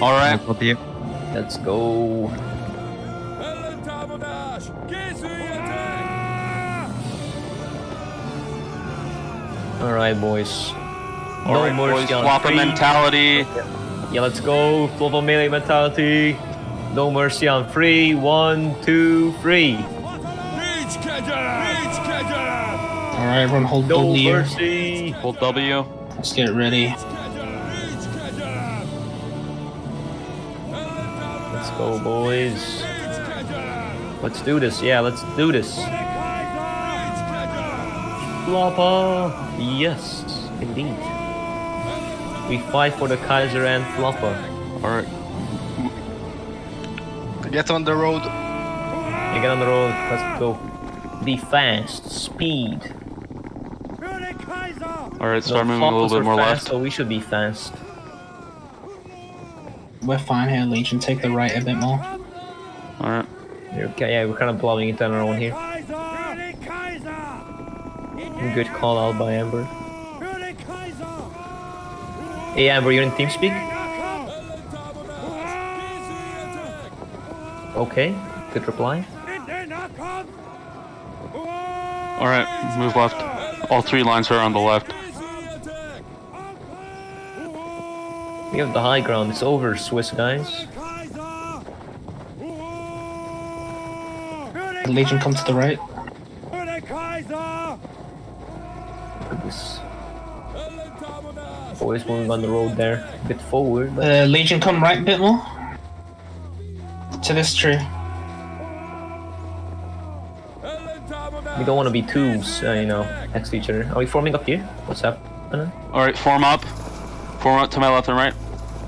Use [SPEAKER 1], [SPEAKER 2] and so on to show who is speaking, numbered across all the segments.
[SPEAKER 1] Alright.
[SPEAKER 2] Let's go. Alright, boys.
[SPEAKER 1] Alright, boys. Floppa mentality.
[SPEAKER 2] Yeah, let's go. Floppa melee mentality. No mercy on 3. 1, 2, 3.
[SPEAKER 3] Alright, everyone hold
[SPEAKER 2] No
[SPEAKER 3] W.
[SPEAKER 2] mercy.
[SPEAKER 1] Hold W.
[SPEAKER 3] Let's get ready.
[SPEAKER 2] Let's go, boys. Let's do this. Yeah, let's do this. Floppa. Yes, indeed. We fight for the Kaiser and Floppa.
[SPEAKER 1] Alright.
[SPEAKER 4] Get on the road.
[SPEAKER 2] You get on the road. Let's go. Be fast. Speed.
[SPEAKER 1] Alright, start moving a little bit more
[SPEAKER 2] fast,
[SPEAKER 1] left.
[SPEAKER 2] so we should be fast.
[SPEAKER 3] We're fine here, Legion. Take the right a bit more.
[SPEAKER 1] Alright.
[SPEAKER 2] Okay, yeah, we're kind of blowing it on our own here. Good call out by Amber. Hey Amber, you're in TeamSpeak? Okay, good reply.
[SPEAKER 1] Alright, move left. All 3 lines are on the left.
[SPEAKER 2] We have the high ground. It's over, Swiss guys.
[SPEAKER 3] Legion, come to the right.
[SPEAKER 2] Look at this. Boys moving on the road there. A bit forward, but...
[SPEAKER 3] Legion, come right a bit more. To this tree.
[SPEAKER 2] We don't want to be too, you know, next to each other. Are we forming up here? What's happening?
[SPEAKER 1] Alright, form up. Form up to my left and right.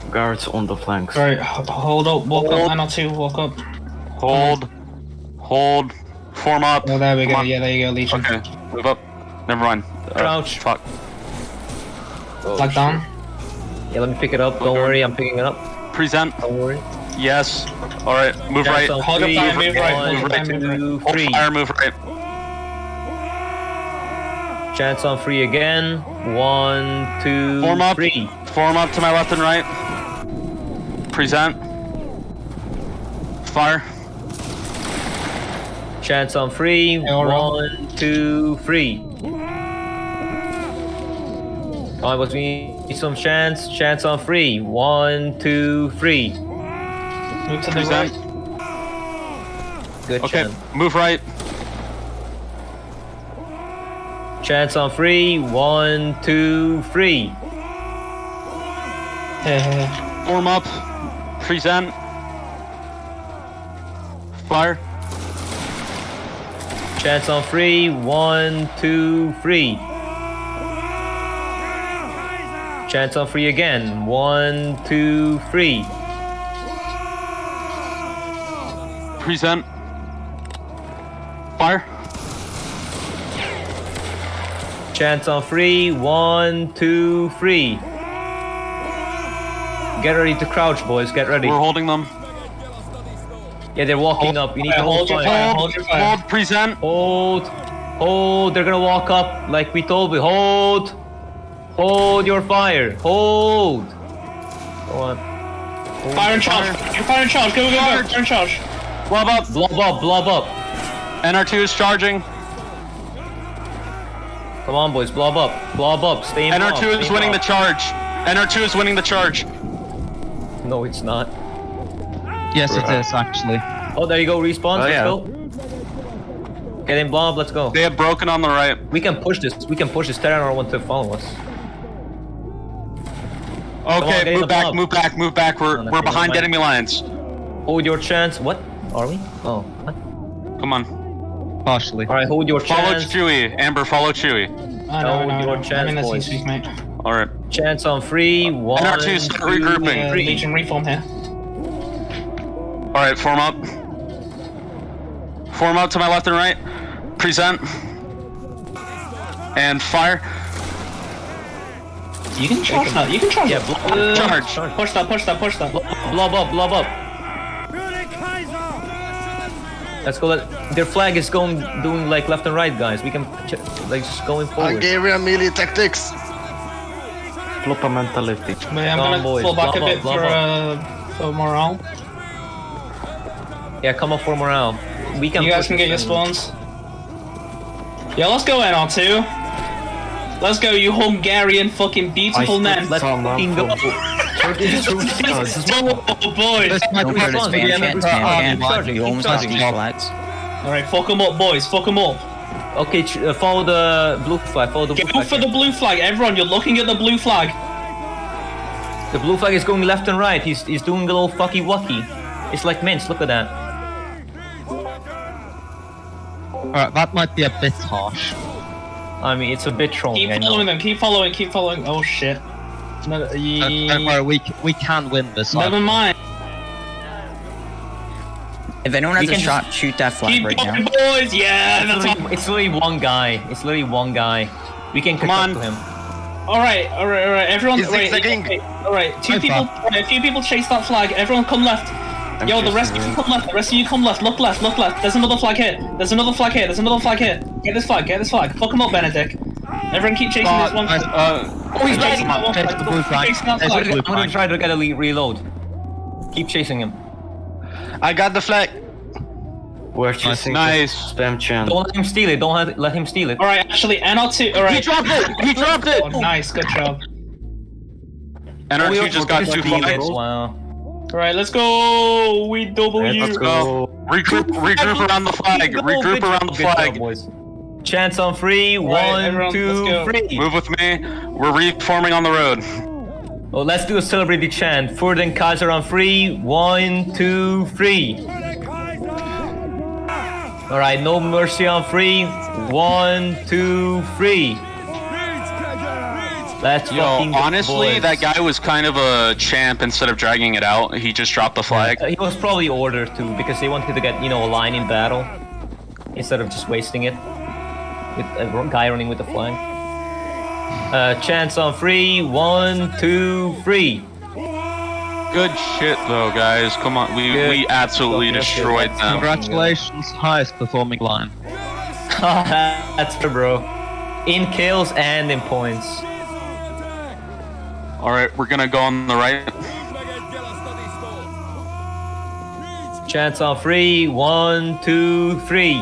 [SPEAKER 5] Guards on the flanks.
[SPEAKER 3] Alright, hold up, walk up, 902, walk up.
[SPEAKER 1] Hold. Hold. Form up.
[SPEAKER 3] Oh, there we go,
[SPEAKER 1] Come on.
[SPEAKER 3] yeah, there you go, Legion.
[SPEAKER 1] Okay, move up. Never mind.
[SPEAKER 2] Crouch.
[SPEAKER 1] Fuck.
[SPEAKER 2] Oh,
[SPEAKER 3] Flag down.
[SPEAKER 2] Yeah, let me pick it up. Don't worry, I'm picking it up.
[SPEAKER 1] Present.
[SPEAKER 2] Don't worry.
[SPEAKER 1] Yes. Alright, move right.
[SPEAKER 2] Chance on
[SPEAKER 3] Hold up,
[SPEAKER 2] 3,
[SPEAKER 3] fire, move right,
[SPEAKER 2] 1,
[SPEAKER 3] move right,
[SPEAKER 2] 2,
[SPEAKER 3] move
[SPEAKER 1] Hold
[SPEAKER 2] 3.
[SPEAKER 1] fire, move right.
[SPEAKER 2] Chance on 3 again. 1, 2,
[SPEAKER 1] Form up.
[SPEAKER 2] 3.
[SPEAKER 1] Form up to my left and right. Present. Fire.
[SPEAKER 2] Chance on 3.
[SPEAKER 3] Yeah, all right.
[SPEAKER 2] 1, 2, 3. Alright, but we need some chance. Chance on 3. 1, 2, 3.
[SPEAKER 3] Move to the
[SPEAKER 1] Present.
[SPEAKER 3] right.
[SPEAKER 2] Good
[SPEAKER 1] Okay,
[SPEAKER 2] chance.
[SPEAKER 1] move right.
[SPEAKER 2] Chance on 3. 1, 2, 3.
[SPEAKER 3] Here.
[SPEAKER 1] Form up. Present. Fire.
[SPEAKER 2] Chance on 3. 1, 2, 3. Chance on 3 again. 1, 2, 3.
[SPEAKER 1] Present. Fire.
[SPEAKER 2] Chance on 3. 1, 2, 3. Get ready to crouch, boys. Get ready.
[SPEAKER 1] We're holding them.
[SPEAKER 2] Yeah, they're walking up. You need to hold
[SPEAKER 3] Hold your
[SPEAKER 2] fire.
[SPEAKER 3] fire, hold your fire.
[SPEAKER 1] Hold. Present.
[SPEAKER 2] Hold. Hold. They're gonna walk up like we told you. Hold. Hold your fire. Hold. Go on. Hold
[SPEAKER 3] Fire and
[SPEAKER 2] your
[SPEAKER 3] charge. Fire and charge. Go,
[SPEAKER 1] Charge.
[SPEAKER 3] fire and charge.
[SPEAKER 1] Blob up.
[SPEAKER 2] Blob up. Blob up.
[SPEAKER 1] NR2 is charging.
[SPEAKER 2] Come on, boys. Blob up. Blob up. Stay in blob.
[SPEAKER 1] NR2
[SPEAKER 2] Stay
[SPEAKER 1] is
[SPEAKER 2] in
[SPEAKER 1] winning the
[SPEAKER 2] blob.
[SPEAKER 1] charge. NR2 is winning the charge.
[SPEAKER 2] No, it's not.
[SPEAKER 5] Yes, it is actually.
[SPEAKER 2] Oh, there you go. Respawn.
[SPEAKER 5] Oh,
[SPEAKER 2] Let's
[SPEAKER 5] yeah.
[SPEAKER 2] go. Get in blob. Let's go.
[SPEAKER 1] They have broken on the right.
[SPEAKER 2] We can push this. We can push this. Terranor want to follow us. on, get
[SPEAKER 1] Okay,
[SPEAKER 2] in
[SPEAKER 1] move
[SPEAKER 2] the
[SPEAKER 1] back,
[SPEAKER 2] blob.
[SPEAKER 1] move back, move back.
[SPEAKER 2] No,
[SPEAKER 1] We're behind
[SPEAKER 2] never mind.
[SPEAKER 1] enemy lines.
[SPEAKER 2] Hold your chance. What? Are we? Oh. What?
[SPEAKER 1] Come on.
[SPEAKER 5] Partially.
[SPEAKER 2] All right. Hold your
[SPEAKER 1] Follow
[SPEAKER 2] chance.
[SPEAKER 1] Chewie. Amber, follow Chewie.
[SPEAKER 3] I know,
[SPEAKER 2] Hold your
[SPEAKER 3] I'm
[SPEAKER 2] chance,
[SPEAKER 3] in the
[SPEAKER 2] boys.
[SPEAKER 3] TeamSpeak, mate.
[SPEAKER 1] Alright.
[SPEAKER 2] Chance on 3. 1,
[SPEAKER 1] NR2 is regrouping.
[SPEAKER 3] Yeah,
[SPEAKER 2] 3.
[SPEAKER 3] Legion reform here.
[SPEAKER 1] Alright, form up. Form up to my left and right. Present. And fire.
[SPEAKER 3] You can charge now. You can charge.
[SPEAKER 2] Yeah,
[SPEAKER 3] it.
[SPEAKER 1] Charge.
[SPEAKER 3] Push that. Push that. Push that.
[SPEAKER 2] Blob up. Blob up. Let's go. Their flag is doing like left and right, guys. We can like just going forward.
[SPEAKER 4] Hungarian melee tactics.
[SPEAKER 5] Floppa mentality.
[SPEAKER 3] But I'm
[SPEAKER 2] Come on,
[SPEAKER 3] gonna
[SPEAKER 2] boys.
[SPEAKER 3] fall back a
[SPEAKER 2] Blob
[SPEAKER 3] bit
[SPEAKER 2] up, blob
[SPEAKER 3] for for morale.
[SPEAKER 2] Yeah, come up for morale. We can.
[SPEAKER 3] You guys can get your spawns. Yeah, let's go NR2. Let's go, you Hungarian fucking beautiful men.
[SPEAKER 2] Let's fucking go.
[SPEAKER 3] Oh, boys.
[SPEAKER 5] This might be
[SPEAKER 2] Keep
[SPEAKER 5] the
[SPEAKER 2] charging.
[SPEAKER 3] Alright, fuck them up, boys. Fuck them up.
[SPEAKER 2] Okay, follow the blue flag. Follow the blue
[SPEAKER 3] Go
[SPEAKER 2] flag.
[SPEAKER 3] for the blue flag. Everyone, you're looking at the blue flag.
[SPEAKER 2] The blue flag is going left and right. He's doing a little fucky wucky. It's like mince. Look at that.
[SPEAKER 5] Alright, that might be a bit harsh.
[SPEAKER 2] I mean, it's a bit trolling.
[SPEAKER 3] Keep following them. Keep following. Keep following. Oh shit. No,
[SPEAKER 5] Don't worry, we can win this.
[SPEAKER 3] never mind.
[SPEAKER 6] If anyone has
[SPEAKER 3] We
[SPEAKER 6] a
[SPEAKER 3] can
[SPEAKER 6] shot, shoot that flag
[SPEAKER 3] Keep
[SPEAKER 6] right
[SPEAKER 3] going,
[SPEAKER 6] now.
[SPEAKER 3] boys. Yeah, that's all.
[SPEAKER 2] It's literally one guy. It's literally one guy. We can
[SPEAKER 1] Come
[SPEAKER 2] catch
[SPEAKER 1] on.
[SPEAKER 2] up to him.
[SPEAKER 3] All right. Everyone,
[SPEAKER 4] He's
[SPEAKER 3] right,
[SPEAKER 4] zigzagging.
[SPEAKER 3] okay, all right.
[SPEAKER 5] Hi,
[SPEAKER 3] A few people chase that flag. Everyone, come left. Yo, the rest of you come left. The rest of you come left. Look left. Look left. There's another flag here. There's another flag here. There's another flag here. Get this flag. Get this flag. Fuck him up, Benedict. Everyone, keep chasing this one.
[SPEAKER 5] nice.
[SPEAKER 2] Oh, he's
[SPEAKER 3] Chasing that one
[SPEAKER 5] Chase
[SPEAKER 3] flag.
[SPEAKER 5] the blue flag.
[SPEAKER 3] Chasing that
[SPEAKER 5] Chase the
[SPEAKER 3] flag.
[SPEAKER 5] blue
[SPEAKER 2] I'm gonna
[SPEAKER 5] flag.
[SPEAKER 2] try to get a reload. Keep chasing him.
[SPEAKER 4] I got the flag.
[SPEAKER 5] We're chasing
[SPEAKER 1] Nice.
[SPEAKER 5] spam chant.
[SPEAKER 2] Don't let him steal it. Don't let him steal it.
[SPEAKER 3] All right, actually, NR2. All right.
[SPEAKER 1] He dropped it! He dropped it!
[SPEAKER 3] Oh, nice, good job.
[SPEAKER 1] NR2 just got 2 flags.
[SPEAKER 2] Wow.
[SPEAKER 3] All right, let's go. We double you.
[SPEAKER 1] Let's go. Regroup around the flag. Regroup around the
[SPEAKER 2] Good job,
[SPEAKER 1] flag.
[SPEAKER 2] boys. Chance on three.
[SPEAKER 3] Right,
[SPEAKER 2] One,
[SPEAKER 3] everyone, let's
[SPEAKER 2] two,
[SPEAKER 3] go.
[SPEAKER 2] three.
[SPEAKER 1] Move with me. We're reforming on the road.
[SPEAKER 2] Oh, let's do a celebrity chant. Furden Kaiser on three. 1, 2, 3. All right, no mercy on three. 1, 2, 3. Let's
[SPEAKER 1] Yo,
[SPEAKER 2] fucking go,
[SPEAKER 1] honestly,
[SPEAKER 2] boys.
[SPEAKER 1] that guy was kind of a champ. Instead of dragging it out, he just dropped the flag.
[SPEAKER 2] He was probably ordered to because they wanted to get, a line in battle instead of just wasting it with a guy running with the flag. Chance on three. 1, 2, 3.
[SPEAKER 1] Good shit, though, guys. Come on, we absolutely
[SPEAKER 2] Okay,
[SPEAKER 1] destroyed them.
[SPEAKER 5] Congratulations, highest performing line.
[SPEAKER 2] That's fair, bro. In kills and in points.
[SPEAKER 1] All right, we're gonna go on the right.
[SPEAKER 2] Chance on three. 1, 2, 3.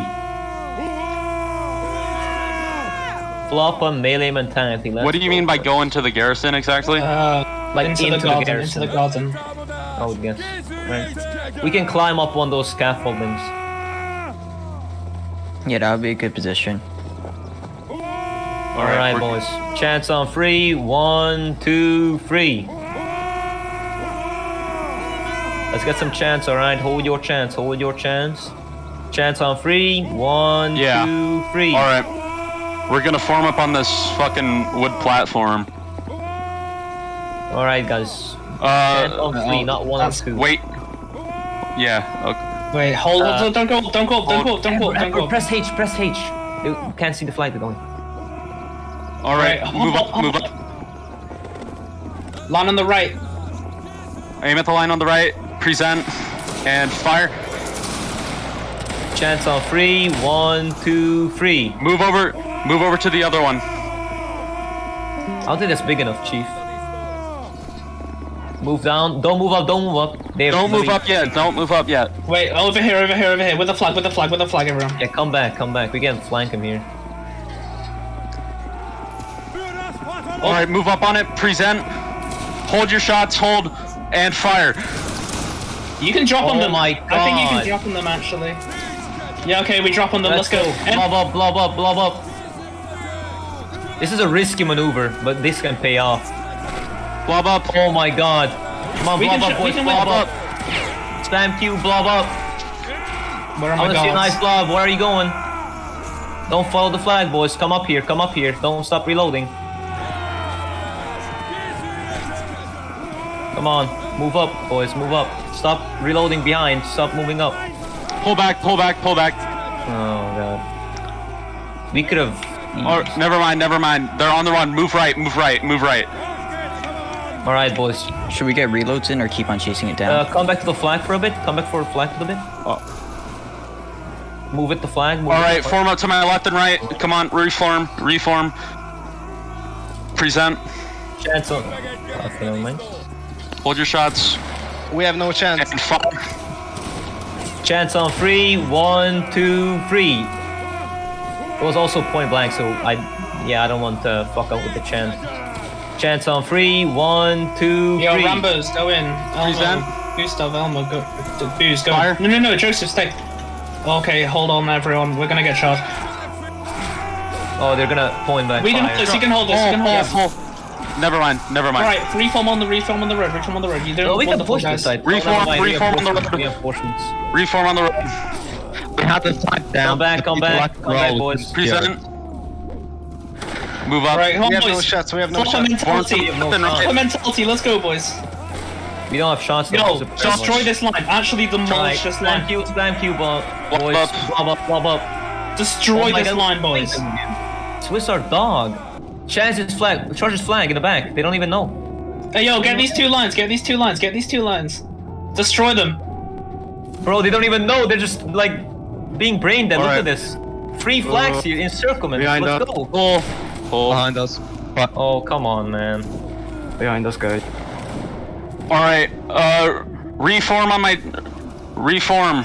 [SPEAKER 2] Floppa melee mentality.
[SPEAKER 1] What do you mean by going to the garrison exactly?
[SPEAKER 2] Like
[SPEAKER 3] into the
[SPEAKER 2] garrison.
[SPEAKER 3] garden.
[SPEAKER 2] I would guess. Right. We can climb up one of those scaffoldings.
[SPEAKER 6] Yeah, that would be a good position.
[SPEAKER 1] All
[SPEAKER 2] Alright,
[SPEAKER 1] we're-
[SPEAKER 2] boys. Chance on three. 1, 2, 3. Let's get some chance, alright? Hold your chance. Hold your chance. Chance on three. 1,
[SPEAKER 1] Yeah.
[SPEAKER 2] 2, 3.
[SPEAKER 1] All right, we're gonna form up on this fucking wood platform.
[SPEAKER 2] Alright, guys. Chance on three, not 1 or 2.
[SPEAKER 1] Wait. Yeah. Okay.
[SPEAKER 3] Wait, hold on. Don't go up. Don't go up. Don't go up. Don't go up. Don't go up.
[SPEAKER 2] Press H. Press H. You can't see the flag they're going.
[SPEAKER 1] All right.
[SPEAKER 3] Right,
[SPEAKER 1] Move up.
[SPEAKER 3] hold
[SPEAKER 1] Move
[SPEAKER 3] on.
[SPEAKER 1] up.
[SPEAKER 3] Line on the right.
[SPEAKER 1] Aim at the line on the right. Present. And fire.
[SPEAKER 2] Chance on three. 1, 2, 3.
[SPEAKER 1] Move over. Move over to the other one.
[SPEAKER 2] I don't think that's big enough, Chief. Move down. Don't move up. Don't move up.
[SPEAKER 1] Don't move up yet. Don't move up yet.
[SPEAKER 3] Wait, over here, over here, over here. With the flag, with the flag, with the flag, everyone.
[SPEAKER 2] Yeah, come back. Come back. We can flank him here.
[SPEAKER 1] All right. Move up on it. Present. Hold your shots. Hold. And fire.
[SPEAKER 3] You can drop on
[SPEAKER 2] Oh
[SPEAKER 3] them.
[SPEAKER 2] my
[SPEAKER 3] I think you can
[SPEAKER 2] God.
[SPEAKER 3] drop on them, actually. Yeah, okay, we drop on them. Let's go.
[SPEAKER 2] Blob up. Blob up. Blob up. This is a risky maneuver, but this can pay off.
[SPEAKER 1] Blob up.
[SPEAKER 2] Oh my God. Come on,
[SPEAKER 3] We
[SPEAKER 2] blob
[SPEAKER 3] can
[SPEAKER 2] up,
[SPEAKER 3] sh- we
[SPEAKER 2] boys.
[SPEAKER 3] can
[SPEAKER 2] Blob
[SPEAKER 3] win.
[SPEAKER 2] up. Spam Q. Blob up.
[SPEAKER 3] Where are
[SPEAKER 2] I
[SPEAKER 3] my
[SPEAKER 2] want to see a
[SPEAKER 3] goals?
[SPEAKER 2] nice blob. Where are you going? Don't follow the flag, boys. Come up here. Come up here. Don't stop reloading. Come on. Move up, boys. Move up. Stop reloading behind. Stop moving up.
[SPEAKER 1] Pull back. Pull back. Pull back.
[SPEAKER 2] Oh, God. We could have...
[SPEAKER 1] Or never mind. Never mind. They're on the run. Move right. Move right. Move right.
[SPEAKER 2] Alright, boys.
[SPEAKER 6] Should we get reloads in or keep on chasing it down?
[SPEAKER 2] Come back to the flag for a bit. Come back for a flag for a bit. Move it, the flag. Move
[SPEAKER 1] All
[SPEAKER 2] it,
[SPEAKER 1] right.
[SPEAKER 2] the flag.
[SPEAKER 1] Form up to my left and right. Come on. Reform. Reform. Present.
[SPEAKER 2] Chance on... Okay, never mind.
[SPEAKER 1] Hold your shots.
[SPEAKER 4] We have no chance.
[SPEAKER 1] And fire.
[SPEAKER 2] Chance on 3, 1, 2, 3. It was also point blank, so I don't want to fuck up with the chance. Chance on 3, 1, 2, 3.
[SPEAKER 3] Yo, Rambos, go in.
[SPEAKER 1] Present.
[SPEAKER 3] Elmo, Gustav, Elmo, go. Booze, go.
[SPEAKER 1] Fire.
[SPEAKER 3] No, Joseph, stay. Okay, hold on, everyone. We're gonna get shot.
[SPEAKER 2] Oh, they're gonna point blank
[SPEAKER 3] We can
[SPEAKER 2] fire.
[SPEAKER 3] hold this. You can hold this. You can hold this.
[SPEAKER 1] Never mind.
[SPEAKER 3] All right, reform on the road. Reform on the road. You do
[SPEAKER 2] No, we can
[SPEAKER 3] wonderful,
[SPEAKER 2] push this
[SPEAKER 3] guys.
[SPEAKER 2] side.
[SPEAKER 1] Reform on the road.
[SPEAKER 2] Reinforcements.
[SPEAKER 1] Reform on the road.
[SPEAKER 5] We had the flag down.
[SPEAKER 2] Come back, boys.
[SPEAKER 1] Present. Move up.
[SPEAKER 3] All right, come
[SPEAKER 4] We
[SPEAKER 3] on,
[SPEAKER 4] have no
[SPEAKER 3] boys.
[SPEAKER 4] shots. We have no
[SPEAKER 3] Floppa
[SPEAKER 4] shots.
[SPEAKER 3] mentality.
[SPEAKER 2] No
[SPEAKER 3] Floppa mentality. Let's go, boys.
[SPEAKER 2] We don't have shots.
[SPEAKER 3] Yo, destroy this line. Actually, demolish this line.
[SPEAKER 2] Spam Q, boys.
[SPEAKER 1] up.
[SPEAKER 2] Blob up.
[SPEAKER 3] Destroy
[SPEAKER 2] Oh my
[SPEAKER 3] this
[SPEAKER 2] God.
[SPEAKER 3] line, boys.
[SPEAKER 2] Swiss our dog. Chance's flag. Charge's flag in the back. They don't even know.
[SPEAKER 3] Hey, yo, get these 2 lines. Get these 2 lines. Destroy them.
[SPEAKER 2] Bro, they don't even know. They're just like being brain dead. Look
[SPEAKER 1] Alright.
[SPEAKER 2] at this. 3 flags here, encirclement.
[SPEAKER 4] behind
[SPEAKER 2] Let's
[SPEAKER 4] us.
[SPEAKER 2] go.
[SPEAKER 1] Pull.
[SPEAKER 5] Behind us. But
[SPEAKER 2] Oh, come on, man.
[SPEAKER 4] Behind us, guys.
[SPEAKER 1] All right. Reform on my. Reform.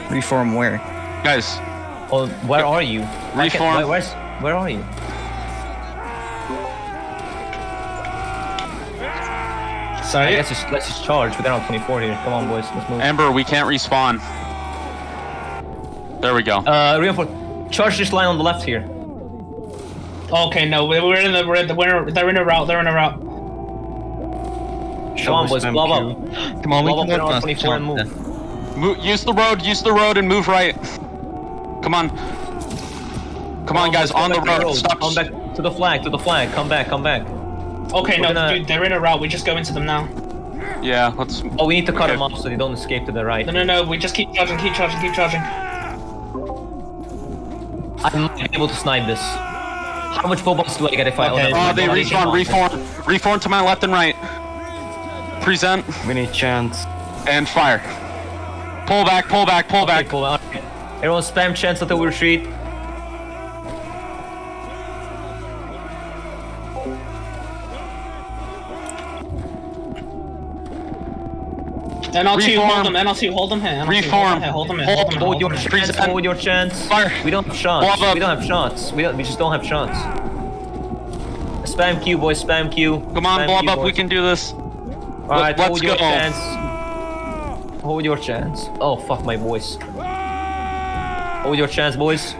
[SPEAKER 6] Reform where?
[SPEAKER 1] Guys.
[SPEAKER 2] Oh, where are you?
[SPEAKER 1] Reform.
[SPEAKER 2] Where are you? I
[SPEAKER 3] Sorry.
[SPEAKER 2] guess let's just charge. We're down on 24 here. Come on, boys. Let's move.
[SPEAKER 1] Amber, we can't respawn. There we go.
[SPEAKER 2] Reinforce. Charge this line on the left here.
[SPEAKER 3] Okay, no, they're in a route.
[SPEAKER 2] Come on, boys. Blob up.
[SPEAKER 5] come on, we
[SPEAKER 2] Blob
[SPEAKER 5] can
[SPEAKER 2] up on
[SPEAKER 5] organize
[SPEAKER 2] 24 and
[SPEAKER 5] chance
[SPEAKER 2] move.
[SPEAKER 1] Use the road and move right. Come on. Come on, guys, on the road. Stop.
[SPEAKER 2] Come back to the flag. Come back.
[SPEAKER 3] Okay,
[SPEAKER 2] We're
[SPEAKER 3] no,
[SPEAKER 2] gonna-
[SPEAKER 3] dude, they're in a route. We just go into them now.
[SPEAKER 1] Yeah, let's.
[SPEAKER 2] Oh, we need to cut
[SPEAKER 1] Okay.
[SPEAKER 2] them off so they don't escape to the right.
[SPEAKER 3] No, we just keep charging.
[SPEAKER 2] I might be able to snipe this. How much bullets do I get if I...
[SPEAKER 3] Okay.
[SPEAKER 1] Oh, they respawn. Reform to my left and right. Present
[SPEAKER 4] We need chance.
[SPEAKER 1] and fire. Pull back.
[SPEAKER 2] Pull back. Everyone spam chance until we retreat.
[SPEAKER 3] NL2,
[SPEAKER 1] Reform.
[SPEAKER 3] hold them. NL2, hold them here. NL2,
[SPEAKER 1] Reform.
[SPEAKER 3] Hold them here.
[SPEAKER 2] Hold your
[SPEAKER 1] Present.
[SPEAKER 2] chance. Hold your chance.
[SPEAKER 1] Fire.
[SPEAKER 2] We don't have shots.
[SPEAKER 1] Blob up.
[SPEAKER 2] We don't have shots. We just don't have shots. Spam Q, boys. Spam Q.
[SPEAKER 1] Come on,
[SPEAKER 2] Spam
[SPEAKER 1] blob
[SPEAKER 2] Q,
[SPEAKER 1] up.
[SPEAKER 2] boys.
[SPEAKER 1] We can do this.
[SPEAKER 2] Alright,
[SPEAKER 1] let's
[SPEAKER 2] hold your
[SPEAKER 1] go.
[SPEAKER 2] chance. Hold your chance. Oh, fuck my voice. Hold your chance, boys.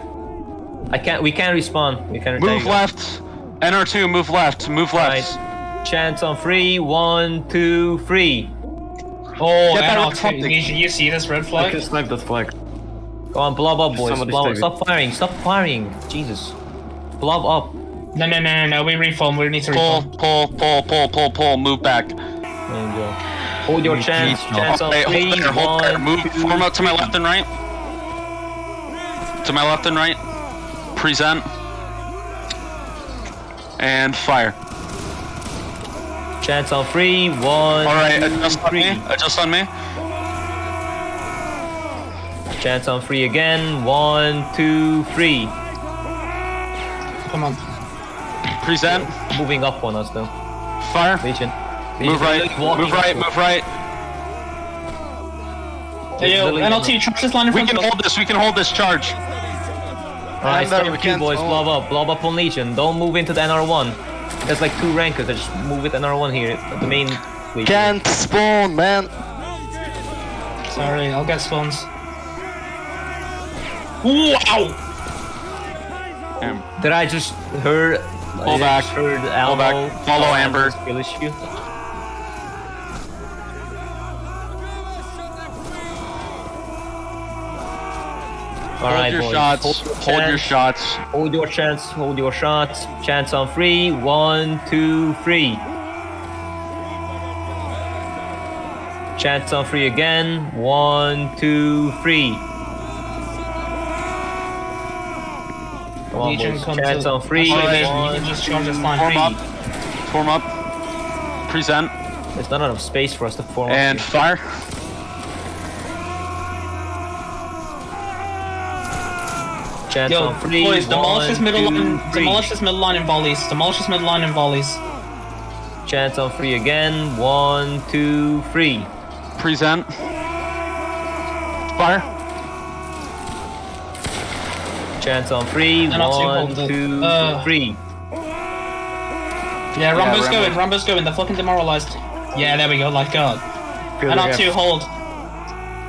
[SPEAKER 2] We can't respawn. We can't
[SPEAKER 1] Move left. NR2, move left. Move left.
[SPEAKER 2] Right. Chance on 3, 1, 2, 3.
[SPEAKER 3] Oh,
[SPEAKER 1] Get that
[SPEAKER 3] NL2,
[SPEAKER 1] reflecting.
[SPEAKER 3] you see this red
[SPEAKER 4] I
[SPEAKER 3] flag?
[SPEAKER 4] can snipe that flag.
[SPEAKER 2] Go on, blob up, boys.
[SPEAKER 4] Somebody
[SPEAKER 2] Blob up.
[SPEAKER 4] stay
[SPEAKER 2] Stop firing. Jesus. Blob up.
[SPEAKER 3] No, we reform. We need to reform.
[SPEAKER 1] Pull. Move back.
[SPEAKER 2] There you go. Hold your chance. Chance on
[SPEAKER 1] Okay,
[SPEAKER 2] 3,
[SPEAKER 1] hold there.
[SPEAKER 2] 1,
[SPEAKER 1] Move.
[SPEAKER 2] 2,
[SPEAKER 1] Form up to my left and right. To my left and right. Present. And fire.
[SPEAKER 2] Chance on 3, 1,
[SPEAKER 1] Alright,
[SPEAKER 2] 2,
[SPEAKER 1] adjust on
[SPEAKER 2] 3.
[SPEAKER 1] me. Adjust on me.
[SPEAKER 2] Chance on 3 again. 1, 2, 3.
[SPEAKER 3] Come on.
[SPEAKER 1] Present.
[SPEAKER 2] Moving up on us though.
[SPEAKER 1] Fire.
[SPEAKER 2] Legion.
[SPEAKER 1] Move right.
[SPEAKER 2] Walking
[SPEAKER 1] Move right.
[SPEAKER 2] up to
[SPEAKER 1] Move right.
[SPEAKER 3] Hey, yo,
[SPEAKER 2] literally
[SPEAKER 3] NL2, charge this line in
[SPEAKER 1] We
[SPEAKER 3] front
[SPEAKER 1] can
[SPEAKER 3] of us.
[SPEAKER 1] hold this. We can hold this charge.
[SPEAKER 2] Alright,
[SPEAKER 4] Remember,
[SPEAKER 2] stay
[SPEAKER 4] we
[SPEAKER 2] with you
[SPEAKER 4] can't
[SPEAKER 2] boys.
[SPEAKER 4] hold.
[SPEAKER 2] Blob up on Legion. Don't move into the NR1. There's like 2 rankers that just move with NR1 here. At the main Legion.
[SPEAKER 4] Can't spawn, man.
[SPEAKER 3] Sorry, I'll get spawns. Wow!
[SPEAKER 2] Did I just heard?
[SPEAKER 1] Pull back.
[SPEAKER 2] Heard Elmo.
[SPEAKER 1] back. Follow Amber.
[SPEAKER 2] Skill issue. Alright,
[SPEAKER 1] Hold your
[SPEAKER 2] boys.
[SPEAKER 1] shots. Hold your
[SPEAKER 2] chance.
[SPEAKER 1] shots.
[SPEAKER 2] Hold your chance. Hold your shots. Chance on 3. 1, 2, 3. Chance on 3 again. 1, 2, 3. Come on,
[SPEAKER 3] Legion,
[SPEAKER 2] boys.
[SPEAKER 3] come
[SPEAKER 2] Chance
[SPEAKER 3] to-
[SPEAKER 2] on 3.
[SPEAKER 3] Actually, Legion, you
[SPEAKER 2] 1,
[SPEAKER 3] can just charge this line.
[SPEAKER 1] Form up. Form up. Present.
[SPEAKER 2] There's not enough space for us to form up
[SPEAKER 1] And
[SPEAKER 2] here.
[SPEAKER 1] fire.
[SPEAKER 2] Chance
[SPEAKER 3] Yo,
[SPEAKER 2] on 3.
[SPEAKER 3] boys, demolish this middle
[SPEAKER 2] 1, 2,
[SPEAKER 3] line.
[SPEAKER 2] 3.
[SPEAKER 3] Demolish this middle line in volleys. Demolish this middle line in volleys.
[SPEAKER 2] Chance on 3 again. 1, 2, 3.
[SPEAKER 1] Present. Fire.
[SPEAKER 2] Chance on 3.
[SPEAKER 3] And I'll
[SPEAKER 2] 1,
[SPEAKER 3] hold
[SPEAKER 2] 2,
[SPEAKER 3] it.
[SPEAKER 2] 3.
[SPEAKER 3] Yeah, Rambo's
[SPEAKER 1] Rambo.
[SPEAKER 3] going. Rambo's going. They're fucking demoralized. Yeah, there we go. Like God. And R2 hold.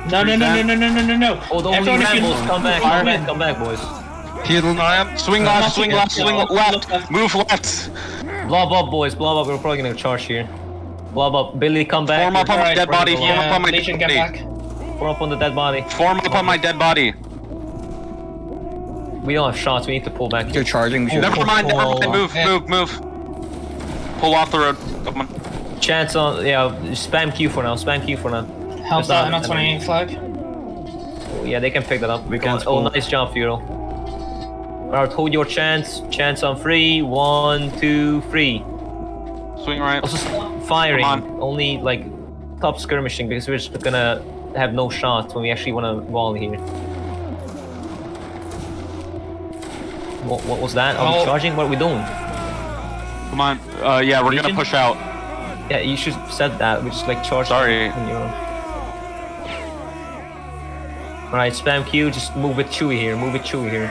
[SPEAKER 3] No.
[SPEAKER 2] Oh, don't
[SPEAKER 3] Everyone,
[SPEAKER 2] leave
[SPEAKER 3] if you
[SPEAKER 2] Rambles. Come back, come back, boys.
[SPEAKER 5] Heal Niam.
[SPEAKER 1] Swing left, swing left, swing left. Move left.
[SPEAKER 2] Blob up, boys. Blob up. We're probably gonna charge here. Blob up. Billy, come back.
[SPEAKER 1] Form up on my dead body. Form up on my
[SPEAKER 3] Legion,
[SPEAKER 1] dead
[SPEAKER 3] get
[SPEAKER 1] body.
[SPEAKER 3] back.
[SPEAKER 2] Form up on the dead body.
[SPEAKER 1] Form up on my dead body.
[SPEAKER 2] We don't have shots. We need to pull back.
[SPEAKER 6] They're charging. We should.
[SPEAKER 1] Never mind, never mind. Move,
[SPEAKER 3] Yeah.
[SPEAKER 1] move. Pull off the road. Come on.
[SPEAKER 2] Chance on. Yeah, spam Q for now. Spam Q for now.
[SPEAKER 3] Help that and 28 flag.
[SPEAKER 2] Yeah, they can pick that up.
[SPEAKER 4] We can
[SPEAKER 2] Oh,
[SPEAKER 4] spawn.
[SPEAKER 2] nice job, Furo. Alright, hold your chance. Chance on 3. 1, 2, 3.
[SPEAKER 1] Swing right.
[SPEAKER 2] Also stop firing.
[SPEAKER 1] Come
[SPEAKER 2] Only like stop skirmishing because we're just gonna have no shots when we actually want to wall here. What was that? Are we
[SPEAKER 3] Oh.
[SPEAKER 2] charging? What are we doing?
[SPEAKER 1] Come on. Yeah, we're gonna
[SPEAKER 2] Legion?
[SPEAKER 1] push out.
[SPEAKER 2] Yeah, you should have said that. We just like charged.
[SPEAKER 1] Sorry.
[SPEAKER 2] on your own. Alright, spam Q. Just move with Chewy here. Move with Chewy here.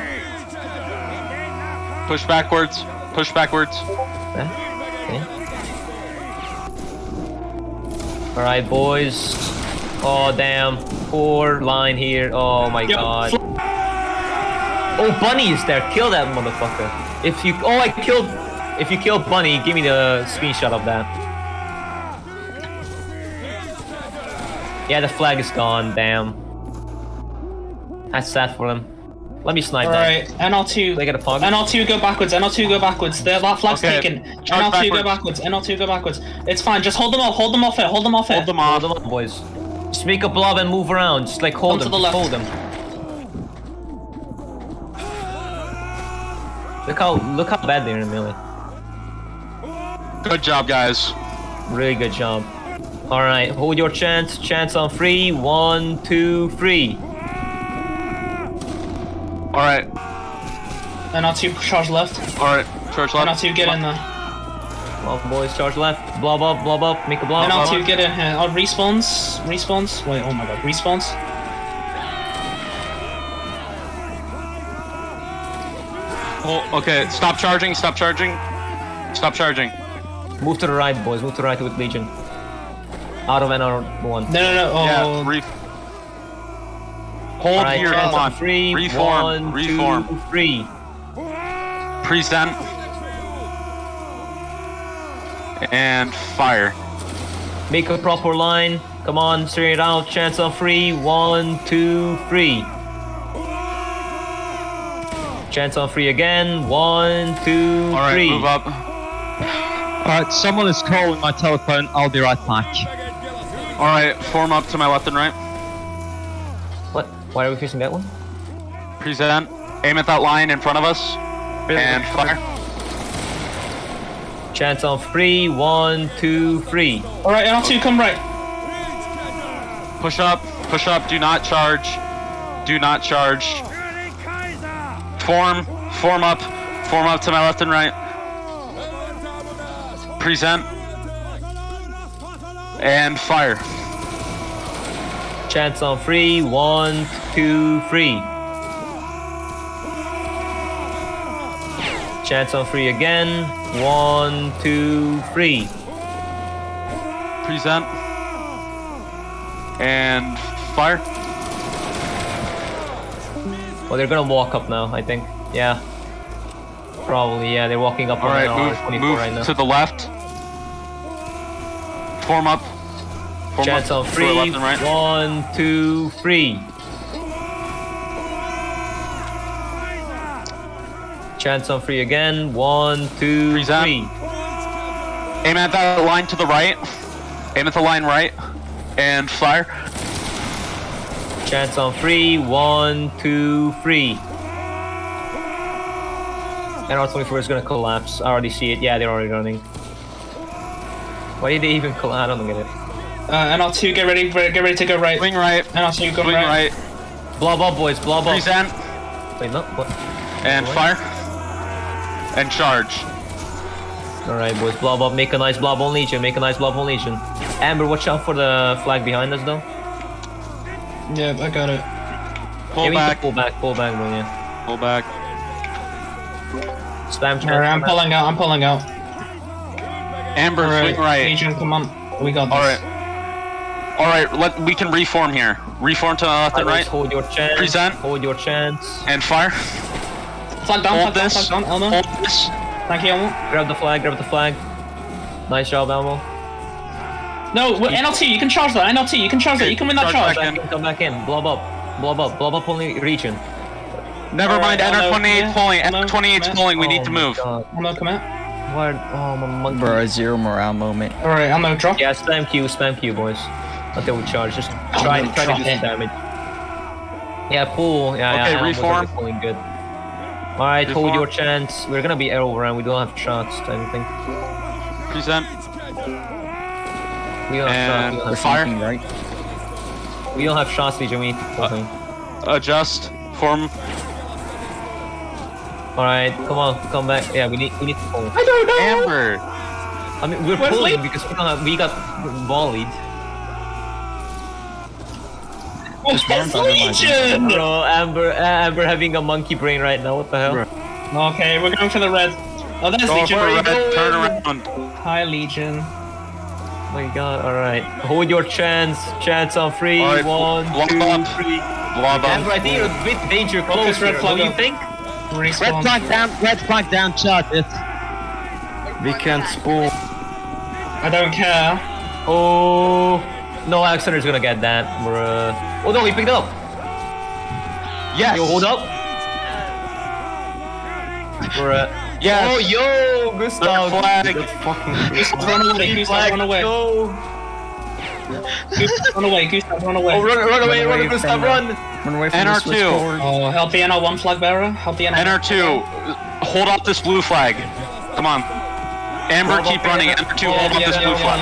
[SPEAKER 1] Push backwards. Push backwards.
[SPEAKER 2] Okay. Alright, boys. Oh, damn. Poor line here. Oh my god. Oh, Bunny is there. Kill that motherfucker. If you kill Bunny, give me the screenshot of that. Yeah, the flag is gone. Damn. That's sad for them. Let me snipe that.
[SPEAKER 3] Alright, NR2.
[SPEAKER 2] They get a pog.
[SPEAKER 3] NR2 go backwards. NR2 go backwards. That flag's
[SPEAKER 1] Okay,
[SPEAKER 3] taken.
[SPEAKER 1] charge
[SPEAKER 3] NR2 go
[SPEAKER 1] backwards.
[SPEAKER 3] backwards. NR2 go backwards. It's fine. Just hold them off. Hold them off here. Hold them off here.
[SPEAKER 1] Hold them
[SPEAKER 2] Hold
[SPEAKER 1] off.
[SPEAKER 2] them up, boys. Just make a blob and move around. Just like hold
[SPEAKER 3] Come
[SPEAKER 2] them.
[SPEAKER 3] to the
[SPEAKER 2] Just
[SPEAKER 3] left.
[SPEAKER 2] hold them. Look how bad they're in melee.
[SPEAKER 1] Good job, guys.
[SPEAKER 2] Really good job. Alright, hold your chance. Chance on 3. 1, 2, 3.
[SPEAKER 1] All right.
[SPEAKER 3] NR2 charge left.
[SPEAKER 1] All right. Church left.
[SPEAKER 3] NR2 get in there.
[SPEAKER 2] Come on, boys, charge left. Blob up, make a blob.
[SPEAKER 3] NR2 get in here. Oh, respawns. Wait, oh my god, respawns.
[SPEAKER 1] Oh, okay. Stop charging. Stop charging. Stop charging.
[SPEAKER 2] Move to the right, boys. Move to the right with Legion. Out of NR1.
[SPEAKER 3] No. Oh,
[SPEAKER 1] Yeah. Hold
[SPEAKER 2] Alright,
[SPEAKER 1] here.
[SPEAKER 2] chance
[SPEAKER 1] Come
[SPEAKER 2] on
[SPEAKER 1] on.
[SPEAKER 2] 3.
[SPEAKER 1] Reform.
[SPEAKER 2] 1,
[SPEAKER 1] Reform.
[SPEAKER 2] 2, 3.
[SPEAKER 1] Present. And fire.
[SPEAKER 2] Make a proper line. Come on, straight out. Chance on 3. 1, 2, 3. Chance on 3 again. 1, 2,
[SPEAKER 1] All right.
[SPEAKER 2] 3.
[SPEAKER 1] Move up.
[SPEAKER 5] Alright, someone is calling my telephone. I'll be right back.
[SPEAKER 1] All right. Form up to my left and right.
[SPEAKER 2] What? Why are we facing that one?
[SPEAKER 1] Present. Aim at that line in front of us. And fire.
[SPEAKER 2] Chance on 3. 1, 2, 3.
[SPEAKER 3] Alright, NR2 come right.
[SPEAKER 1] Push up. Push up. Do not charge. Do not charge. Form up to my left and right. Present. And fire.
[SPEAKER 2] Chance on 3. 1, 2, 3. Chance on 3 again. 1, 2, 3.
[SPEAKER 1] Present. And fire.
[SPEAKER 2] Well, they're gonna walk up now, I think. Yeah. Probably, yeah, they're walking up
[SPEAKER 1] All
[SPEAKER 2] on
[SPEAKER 1] right,
[SPEAKER 2] NR24
[SPEAKER 1] move
[SPEAKER 2] right now.
[SPEAKER 1] to the left. Form up. Form
[SPEAKER 2] Chance
[SPEAKER 1] up
[SPEAKER 2] on
[SPEAKER 1] to
[SPEAKER 2] 3.
[SPEAKER 1] the left and right.
[SPEAKER 2] 1, 2, 3. Chance on 3 again. 1, 2,
[SPEAKER 1] Present.
[SPEAKER 2] 3.
[SPEAKER 1] Aim at that line to the right. Aim at the line right. And fire.
[SPEAKER 2] Chance on 3. 1, 2, 3. NR24 is gonna collapse. I already see it. Yeah, they're already running. Why did they even collapse? I don't get it.
[SPEAKER 3] NR2 get ready to go right.
[SPEAKER 1] Swing right.
[SPEAKER 3] NR2 go
[SPEAKER 1] Swing
[SPEAKER 3] right.
[SPEAKER 1] right.
[SPEAKER 2] Blob up, boys. Blob up.
[SPEAKER 1] Present.
[SPEAKER 2] Wait, no. What?
[SPEAKER 1] And
[SPEAKER 2] What?
[SPEAKER 1] fire. And charge.
[SPEAKER 2] Alright, boys, blob up, make a nice blob on Legion, make a nice blob on Legion. Amber, watch out for the flag behind us though.
[SPEAKER 3] Yeah, I got it.
[SPEAKER 1] Pull back.
[SPEAKER 2] Pull back, bro, yeah.
[SPEAKER 1] Pull back.
[SPEAKER 2] Spam chance.
[SPEAKER 3] Alright, I'm pulling out, I'm pulling out.
[SPEAKER 1] Amber, swing right.
[SPEAKER 3] Legion, come on. We got this.
[SPEAKER 1] Alright, we can reform here. Reform to the left and right.
[SPEAKER 2] Hold your chance.
[SPEAKER 1] Present.
[SPEAKER 2] Hold your chance.
[SPEAKER 1] And fire.
[SPEAKER 3] Flag down,
[SPEAKER 1] Hold
[SPEAKER 3] flag
[SPEAKER 1] this.
[SPEAKER 3] down, Elmo.
[SPEAKER 1] Hold this.
[SPEAKER 3] Thank you, Elmo.
[SPEAKER 2] Grab the flag, grab the flag. Nice job, Elmo.
[SPEAKER 3] No, NLT, you can charge that. NLT, you can charge that. You can win that
[SPEAKER 1] Charge
[SPEAKER 3] charge.
[SPEAKER 1] back.
[SPEAKER 2] Come back in. Blob up. Blob up. Blob up only region.
[SPEAKER 1] Never mind, enter
[SPEAKER 3] Elmo,
[SPEAKER 1] 28
[SPEAKER 3] come
[SPEAKER 1] pulling.
[SPEAKER 3] here.
[SPEAKER 1] Enter
[SPEAKER 3] Elmo,
[SPEAKER 1] 28
[SPEAKER 3] come
[SPEAKER 1] pulling. We
[SPEAKER 2] Oh
[SPEAKER 1] need to
[SPEAKER 2] my
[SPEAKER 1] move.
[SPEAKER 2] God.
[SPEAKER 3] Elmo, come out.
[SPEAKER 2] What? Oh, my monkey.
[SPEAKER 6] Bro, zero morale moment.
[SPEAKER 3] Alright, Elmo, drop.
[SPEAKER 2] Yeah, spam Q, boys. Until we charge. Just try to do
[SPEAKER 3] drop
[SPEAKER 2] some
[SPEAKER 3] it.
[SPEAKER 2] damage. Yeah, pull. Yeah,
[SPEAKER 1] Okay,
[SPEAKER 2] Elmo's
[SPEAKER 1] reform.
[SPEAKER 2] already pulling good. Alright, hold
[SPEAKER 1] Reform.
[SPEAKER 2] your chance. We're gonna be air overrun. We don't have shots, I don't think.
[SPEAKER 1] Present.
[SPEAKER 2] We don't have
[SPEAKER 1] And
[SPEAKER 2] shots.
[SPEAKER 1] fire.
[SPEAKER 6] Right?
[SPEAKER 2] We don't have shots, Legion. We need to pull him.
[SPEAKER 1] Adjust. Form.
[SPEAKER 2] Alright, come on, come back. Yeah, we need to pull.
[SPEAKER 3] I don't know.
[SPEAKER 1] Amber.
[SPEAKER 2] I mean, we're
[SPEAKER 3] Where's
[SPEAKER 2] pulling
[SPEAKER 3] Lee?
[SPEAKER 2] because we got volleyed.
[SPEAKER 3] Where's Legion?
[SPEAKER 2] Bro, Amber having a monkey brain right now. What the hell?
[SPEAKER 4] Bro.
[SPEAKER 3] Okay, we're going for the red. Oh, there's
[SPEAKER 1] Go
[SPEAKER 3] Legion.
[SPEAKER 1] for
[SPEAKER 3] Where you
[SPEAKER 1] red.
[SPEAKER 3] going?
[SPEAKER 1] Turn around.
[SPEAKER 3] Hi, Legion.
[SPEAKER 2] Oh my god, alright. Hold your chance. Chance on 3,
[SPEAKER 1] Alright,
[SPEAKER 2] 1,
[SPEAKER 1] blob
[SPEAKER 2] 2,
[SPEAKER 1] up.
[SPEAKER 2] 3.
[SPEAKER 1] Blob
[SPEAKER 2] Amber, I
[SPEAKER 1] up.
[SPEAKER 2] think you're a bit danger
[SPEAKER 3] Focus
[SPEAKER 2] close
[SPEAKER 3] red
[SPEAKER 2] here.
[SPEAKER 3] flag
[SPEAKER 2] What do you
[SPEAKER 3] up.
[SPEAKER 2] think?
[SPEAKER 5] Red
[SPEAKER 3] Respawn.
[SPEAKER 5] flag down, charge it.
[SPEAKER 4] We can't spool.
[SPEAKER 3] I don't care.
[SPEAKER 2] Oh, no, Alexander's gonna get that. Oh no, he picked it up.
[SPEAKER 1] Yes.
[SPEAKER 2] Yo, hold up.
[SPEAKER 1] Yes.
[SPEAKER 2] Oh, yo, Gustav.
[SPEAKER 1] Flag.
[SPEAKER 3] Gustav, run away. Gustav, run away.
[SPEAKER 2] Go.
[SPEAKER 3] Gustav, run away. Gustav, run away.
[SPEAKER 2] Oh, run away,
[SPEAKER 6] away
[SPEAKER 2] Gustav,
[SPEAKER 6] from the-
[SPEAKER 2] run.
[SPEAKER 6] Run away from the
[SPEAKER 1] NR2.
[SPEAKER 6] switchboard.
[SPEAKER 3] Oh, help the NL1 flag bearer. Help the NL1.
[SPEAKER 1] NR2. Hold off this blue flag. Come on. Amber,
[SPEAKER 2] Hold
[SPEAKER 1] keep
[SPEAKER 2] up,
[SPEAKER 1] running.
[SPEAKER 2] Amber.
[SPEAKER 1] NR2, hold off this blue flag.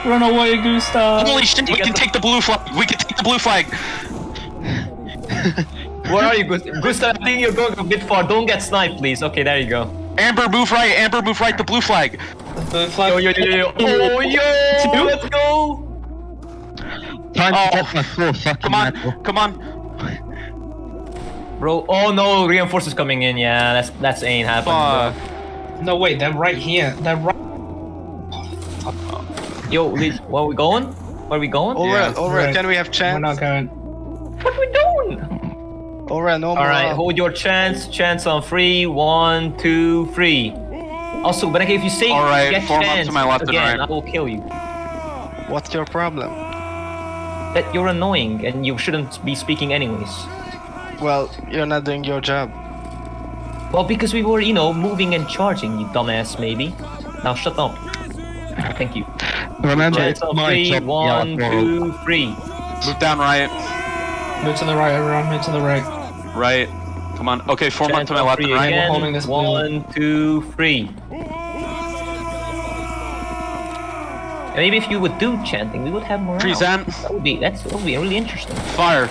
[SPEAKER 3] Run away, Gustav.
[SPEAKER 1] Holy shit, we can take the blue flag. We can take the blue flag.
[SPEAKER 2] Where are you, Gustav? Gustav, I think you're going a bit far. Don't get sniped, please. Okay, there you go.
[SPEAKER 1] Amber, move right. Amber, move right. The blue flag.
[SPEAKER 3] The flag.
[SPEAKER 2] Yo. Oh, yo. Let's go.
[SPEAKER 5] Time
[SPEAKER 1] Oh.
[SPEAKER 5] to get my full fucking
[SPEAKER 1] Come on.
[SPEAKER 5] medal.
[SPEAKER 1] Come on.
[SPEAKER 2] Bro, oh no, reinforcements coming in. Yeah, that's ain't happening,
[SPEAKER 3] No, wait, they're right here. They're right.
[SPEAKER 2] bro. Yo, Lee, where are we going? Where are we going?
[SPEAKER 4] Alright, alright,
[SPEAKER 3] Right.
[SPEAKER 4] can we have
[SPEAKER 3] We're
[SPEAKER 4] chance?
[SPEAKER 3] not going.
[SPEAKER 2] What are we doing?
[SPEAKER 4] Alright, no more.
[SPEAKER 2] Alright, hold your chance. Chance on 3, 1, 2, 3. Also, but if you say
[SPEAKER 1] Alright,
[SPEAKER 2] get
[SPEAKER 1] form up
[SPEAKER 2] chance
[SPEAKER 1] to my left and
[SPEAKER 2] again,
[SPEAKER 1] right.
[SPEAKER 2] I will kill you.
[SPEAKER 4] What's your problem?
[SPEAKER 2] That you're annoying and you shouldn't be speaking anyways.
[SPEAKER 4] Well, you're not doing your job.
[SPEAKER 2] Well, because we were, moving and charging, you dumbass, maybe. Now shut up. Thank you.
[SPEAKER 5] Remember,
[SPEAKER 2] Chance
[SPEAKER 5] it's
[SPEAKER 2] on
[SPEAKER 5] my
[SPEAKER 2] 3,
[SPEAKER 5] job.
[SPEAKER 2] 1,
[SPEAKER 5] yeah,
[SPEAKER 2] 2, 3.
[SPEAKER 1] Move down right.
[SPEAKER 3] Move to the right, everyone. Move to the right.
[SPEAKER 1] Right. Come on. Okay, form up
[SPEAKER 2] Chance
[SPEAKER 1] to my
[SPEAKER 2] on
[SPEAKER 1] left
[SPEAKER 2] 3
[SPEAKER 1] and right.
[SPEAKER 2] again.
[SPEAKER 3] We're holding this blue.
[SPEAKER 2] 1, 2, 3. Maybe if you would do chanting, we would have morale.
[SPEAKER 1] Present.
[SPEAKER 2] That would be really interesting.
[SPEAKER 1] Fire.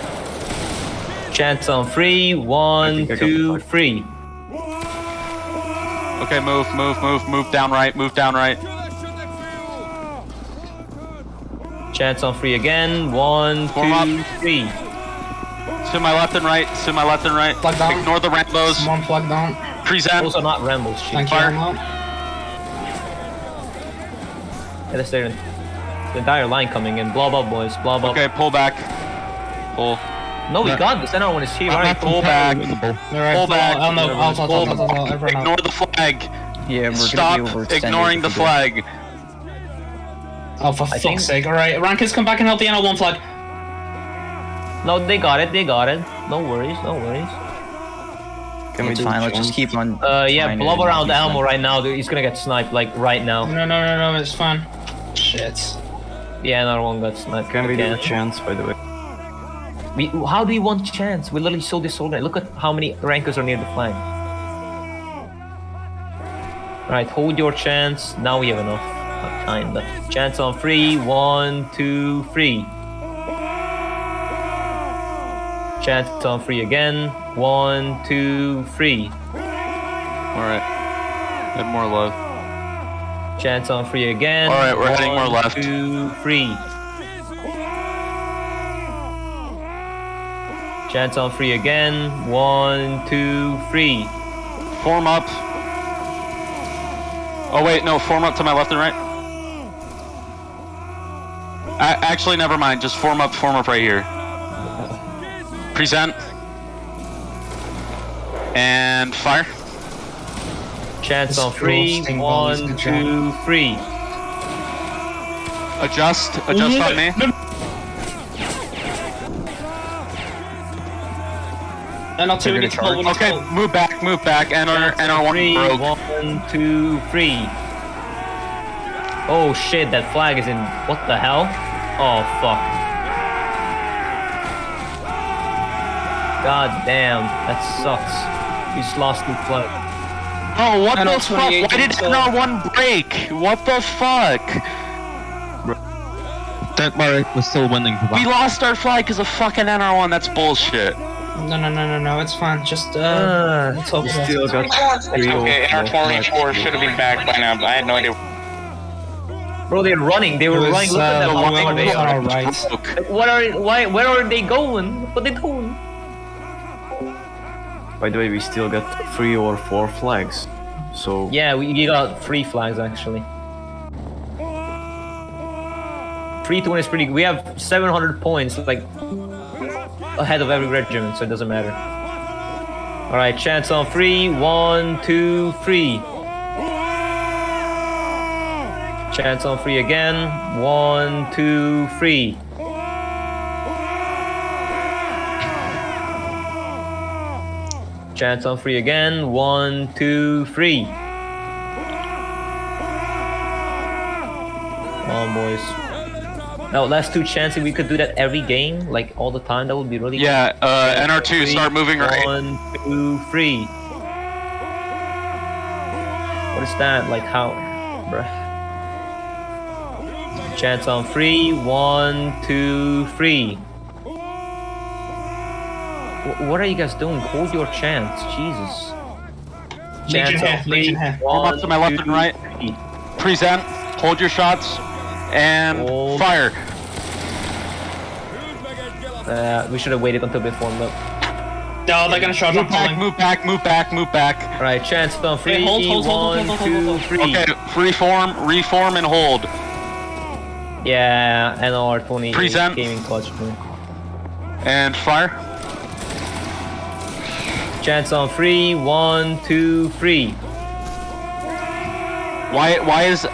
[SPEAKER 2] Chants on 3, 1,
[SPEAKER 4] I got
[SPEAKER 2] 2,
[SPEAKER 4] the
[SPEAKER 2] 3.
[SPEAKER 1] Okay, move down right. Move down right.
[SPEAKER 2] Chants on 3 again. 1,
[SPEAKER 1] Form up.
[SPEAKER 2] 2, 3.
[SPEAKER 1] To my left and right. To my left and right.
[SPEAKER 3] Flag down.
[SPEAKER 1] Ignore the Rambos.
[SPEAKER 3] One flag down.
[SPEAKER 1] Present.
[SPEAKER 2] Those are not rambles. Shit.
[SPEAKER 3] Thank you,
[SPEAKER 1] Fire.
[SPEAKER 3] Elmo.
[SPEAKER 2] Yeah, that's the entire line coming in. Blob up, boys. Blob up.
[SPEAKER 1] Okay, pull back. Pull.
[SPEAKER 2] No, we got this. Everyone is here.
[SPEAKER 1] I'm
[SPEAKER 2] Alright,
[SPEAKER 1] not pull back.
[SPEAKER 3] Alright,
[SPEAKER 1] Pull back.
[SPEAKER 3] Elmo, out,
[SPEAKER 1] Pull
[SPEAKER 3] everyone out.
[SPEAKER 1] Ignore the flag.
[SPEAKER 6] Yeah, we're
[SPEAKER 1] Stop
[SPEAKER 6] gonna be overextended.
[SPEAKER 1] ignoring the
[SPEAKER 6] if we do.
[SPEAKER 1] flag.
[SPEAKER 3] Oh, for
[SPEAKER 2] think-
[SPEAKER 3] fuck's sake. Alright, Rankers, come back and help the NL1 flag.
[SPEAKER 2] No, they got it. They got it. No worries. No worries.
[SPEAKER 4] Can we
[SPEAKER 6] It's
[SPEAKER 4] do
[SPEAKER 6] fine, let's
[SPEAKER 4] chance?
[SPEAKER 6] just keep on.
[SPEAKER 2] Yeah,
[SPEAKER 6] trying
[SPEAKER 2] blob
[SPEAKER 6] to
[SPEAKER 2] around
[SPEAKER 6] keep
[SPEAKER 2] Elmo
[SPEAKER 6] on-
[SPEAKER 2] right now. Dude. He's gonna get sniped, like, right now.
[SPEAKER 3] No, it's fine. Shit.
[SPEAKER 2] Yeah, another one got sniped.
[SPEAKER 4] Can we do
[SPEAKER 2] again.
[SPEAKER 4] a chance, by the way?
[SPEAKER 2] How do we want chance? We're literally so disorganized. Look at how many rankers are near the flag. Right, hold your chance. Now we have enough. Kinda. Chance on 3, 1, 2, 3. Chance on 3 again. 1, 2, 3.
[SPEAKER 1] Alright. Head more left.
[SPEAKER 2] Chance on free again.
[SPEAKER 1] Alright, we're heading more left.
[SPEAKER 2] 2, 3. Chance on free again. 1, 2, 3.
[SPEAKER 1] Form up. Oh wait, no, form up to my left and right. Actually, never mind. Just form up right here. Present. And fire.
[SPEAKER 2] Chance on free. 1, 2, 3.
[SPEAKER 1] Adjust on me.
[SPEAKER 3] And I'll two, we need to pull, we need to
[SPEAKER 1] Okay,
[SPEAKER 3] pull.
[SPEAKER 1] move back, and our one
[SPEAKER 2] Three,
[SPEAKER 1] broke.
[SPEAKER 2] 1, 2, 3. Oh shit, that flag is in. What the hell? Oh fuck. God damn, that sucks. We just lost the flag.
[SPEAKER 1] Oh, what
[SPEAKER 3] And
[SPEAKER 1] the
[SPEAKER 3] on
[SPEAKER 1] fuck?
[SPEAKER 3] 28,
[SPEAKER 1] Why did
[SPEAKER 3] so-
[SPEAKER 1] NR1 break? What the fuck?
[SPEAKER 5] Don't worry, we're still winning for
[SPEAKER 1] We
[SPEAKER 5] that.
[SPEAKER 1] lost our flag because of fucking NR1. That's bullshit.
[SPEAKER 3] No, it's fine. Just, we'll talk about it.
[SPEAKER 4] got
[SPEAKER 7] Okay, NR24 should have been back by now, but I had no idea.
[SPEAKER 2] Bro, they're running. They were running. Look at them.
[SPEAKER 1] the
[SPEAKER 2] How they are.
[SPEAKER 3] Alright.
[SPEAKER 1] Broke.
[SPEAKER 2] Where are they going? What are they doing?
[SPEAKER 4] By the way, we still got 3 or 4 flags. So
[SPEAKER 2] Yeah, we got 3 flags actually. 3 to 1 is pretty good. We have 700 points, like ahead of every regiment, so it doesn't matter. Alright, chance on 3. 1, 2, 3. Chance on 3 again. 1, 2, 3. Chance on 3 again. 1, 2, 3. Come on, boys. Now, last 2 chances, we could do that every game, like all the time. That would be really
[SPEAKER 1] Yeah,
[SPEAKER 2] good.
[SPEAKER 1] NR2, start moving right.
[SPEAKER 2] 1, 2, 3. What is that? Like how? Bruh. Chance on 3. 1, 2, 3. What are you guys doing? Hold your chance. Jesus.
[SPEAKER 3] Legion
[SPEAKER 2] Chance
[SPEAKER 3] here,
[SPEAKER 2] on 3.
[SPEAKER 3] Legion here.
[SPEAKER 1] Form up to my left and right.
[SPEAKER 2] 3.
[SPEAKER 1] Present. Hold your shots. And
[SPEAKER 2] Hold.
[SPEAKER 1] fire.
[SPEAKER 2] We should have waited until they formed up.
[SPEAKER 3] No, they're gonna charge. I'm pulling.
[SPEAKER 1] Move back.
[SPEAKER 2] Alright, chance on 3.
[SPEAKER 3] Hey, hold,
[SPEAKER 2] 1, 2, 3.
[SPEAKER 1] Okay, reform, and hold.
[SPEAKER 2] Yeah, NR20
[SPEAKER 1] Present.
[SPEAKER 2] came in clutch for me.
[SPEAKER 1] And fire.
[SPEAKER 2] Chance on 3. 1, 2, 3.
[SPEAKER 1] Why is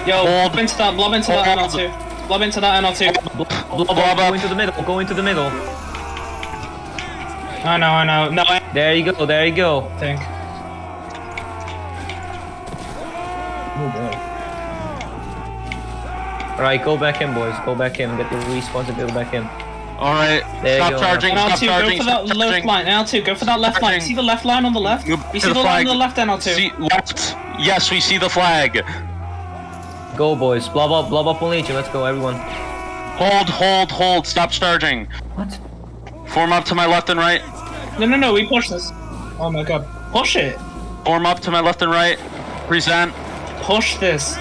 [SPEAKER 3] Yo,
[SPEAKER 1] hold?
[SPEAKER 3] blob into that NR2. Blob into that NR2.
[SPEAKER 2] Blob up. Go into the middle. Go into the middle.
[SPEAKER 3] I know. No, I
[SPEAKER 2] There you go. There you go.
[SPEAKER 3] think.
[SPEAKER 2] Alright, go back in, boys. Go back in. Get your respawns and go back in.
[SPEAKER 1] Alright,
[SPEAKER 2] There you
[SPEAKER 1] stop
[SPEAKER 2] go.
[SPEAKER 1] charging, stop
[SPEAKER 3] NR2, go
[SPEAKER 1] charging,
[SPEAKER 3] for that
[SPEAKER 1] stop
[SPEAKER 3] left
[SPEAKER 1] charging.
[SPEAKER 3] line. NR2, go for that left line.
[SPEAKER 1] Charging.
[SPEAKER 3] See the left line on the left?
[SPEAKER 1] Move
[SPEAKER 3] You
[SPEAKER 1] to
[SPEAKER 3] see the line
[SPEAKER 1] flag.
[SPEAKER 3] on the left, NR2?
[SPEAKER 1] See, left. Yes, we see the flag.
[SPEAKER 2] Go, boys. Blob up on Legion. Let's go, everyone.
[SPEAKER 1] Hold, stop charging.
[SPEAKER 2] What?
[SPEAKER 1] Form up to my left and right.
[SPEAKER 3] No, we push this. Oh my god. Push it.
[SPEAKER 1] Form up to my left and right. Present.
[SPEAKER 3] Push this.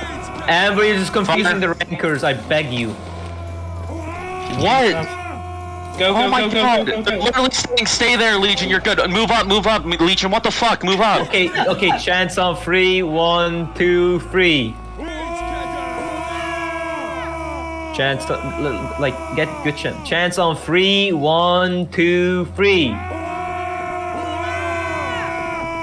[SPEAKER 2] Everybody is confusing
[SPEAKER 1] Fire.
[SPEAKER 2] the rankers. I beg you.
[SPEAKER 1] What?
[SPEAKER 3] Go,
[SPEAKER 1] Oh my
[SPEAKER 3] go,
[SPEAKER 1] god,
[SPEAKER 3] go.
[SPEAKER 1] they're literally saying stay there, Legion, you're good. Move up, Legion, what the fuck, move up.
[SPEAKER 2] Okay, chance on 3. 1, 2, 3. Chance, like, get good chance. Chance on 3. 1, 2, 3.